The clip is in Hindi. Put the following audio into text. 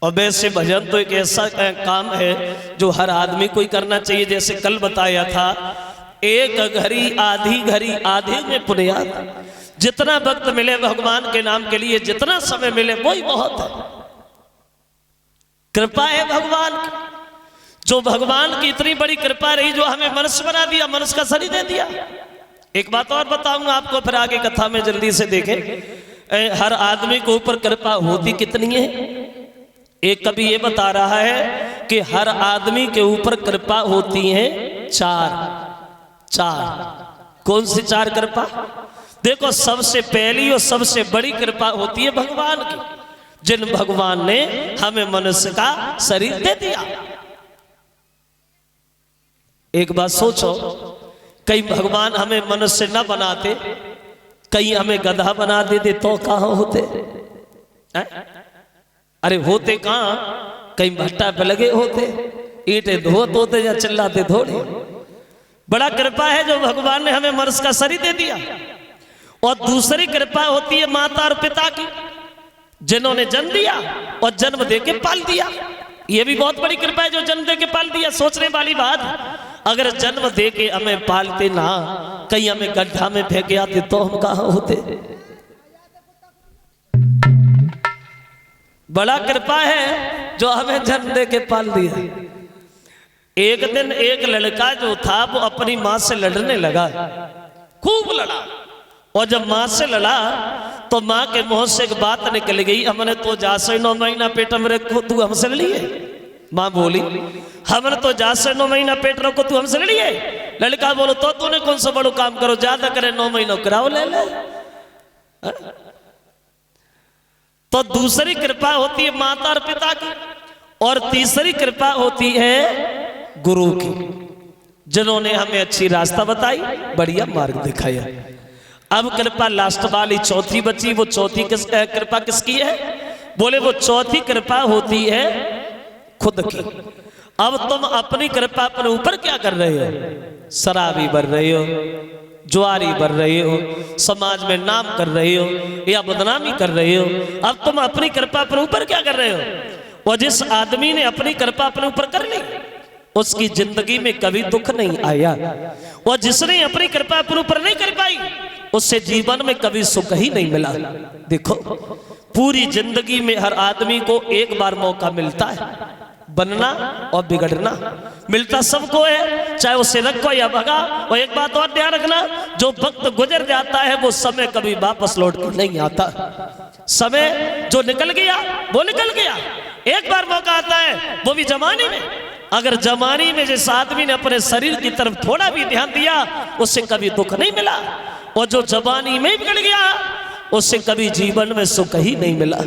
और वैसे भजन तो एक ऐसा काम है जो हर आदमी को ही करना चाहिए। जैसे कल बताया था, एक घड़ी आधे में पुण्यात। जितना वक्त मिले भगवान के नाम के लिए, जितना समय मिले वही बहुत है। कृपा है भगवान की, जो भगवान की इतनी बड़ी कृपा रही जो हमें मनुष्य बना दिया, मनुष्य का शरीर दे दिया। एक बात और बताऊंगा आपको, फिर आगे कथा में जल्दी से देखें। हर आदमी के ऊपर कृपा होती कितनी है? एक कवि ये बता रहा है कि हर आदमी के ऊपर कृपा होती है चार। कौन सी चार कृपा? देखो, सबसे पहली और सबसे बड़ी कृपा होती है भगवान की, जिन भगवान ने हमें मनुष्य का शरीर दे दिया। एक बात सोचो, कहीं भगवान हमें मनुष्य न बनाते, कहीं हमें गधा बना देते तो कहां होते? अरे होते कहां, कहीं भट्टा पे लगे होते, ईंटें धोते होते या चिल्लाते थोड़े। बड़ा कृपा है जो भगवान ने हमें मनुष्य का शरीर दे दिया। और दूसरी कृपा होती है माता और पिता की, जिन्होंने जन्म दिया और जन्म दे के पाल दिया। ये भी बहुत बड़ी कृपा है जो जन्म दे के पाल दिया। सोचने वाली बात, अगर जन्म दे के हमें पालते ना, कहीं हमें गड्ढा में फेंके आते तो हम कहां होते? बड़ा कृपा है जो हमें जन्म दे के पाल दिया। एक दिन एक लड़का जो था वो अपनी मां से लड़ने लगा, खूब लड़ा। और जब मां से लड़ा तो मां के मुंह से एक बात निकल गई, हमने तो जासे 9 महीना पेट में रखो, तू हमसे लड़ी है? मां बोली, हमने तो जासे 9 महीना पेट रखो, तू हमसे लड़ी है? लड़का बोलो, तो तूने कौन सा बड़ो काम करो, ज्यादा करे 9 महीनों कराओ ले ले। तो दूसरी कृपा होती है माता और पिता की, और तीसरी कृपा होती है गुरु की, जिन्होंने हमें अच्छी रास्ता बताई, बढ़िया मार्ग दिखाया। अब कृपा लास्ट वाली चौथी बची। वो चौथी कृपा किसकी है? बोले वो चौथी कृपा होती है खुद की। अब तुम अपनी कृपा अपने ऊपर क्या कर रहे हो? शराबी बन रहे हो, जुआरी बन रहे हो, समाज में नाम कर रहे हो या बदनामी कर रहे हो। अब तुम अपनी कृपा अपने ऊपर क्या कर रहे हो? और जिस आदमी ने अपनी कृपा अपने ऊपर कर ली, उसकी जिंदगी में कभी दुख नहीं आया। और जिसने अपनी कृपा अपने ऊपर नहीं कर पाई, उससे जीवन में कभी सुख ही नहीं मिला। देखो, पूरी जिंदगी में हर आदमी को एक बार मौका मिलता है, बनना और बिगड़ना मिलता सबको है, चाहे वो सिरक को या भगा। और एक बात और ध्यान रखना, जो वक्त गुजर जाता है वो समय कभी वापस लौट कर नहीं आता। समय जो निकल गया वो निकल गया। एक बार मौका आता है, वो भी जमाने में। अगर जमाने में जिस आदमी ने अपने शरीर की तरफ थोड़ा भी ध्यान दिया, उससे कभी दुख नहीं मिला। और जो जवानी में बिगड़ गया, उससे कभी जीवन में सुख ही नहीं मिला।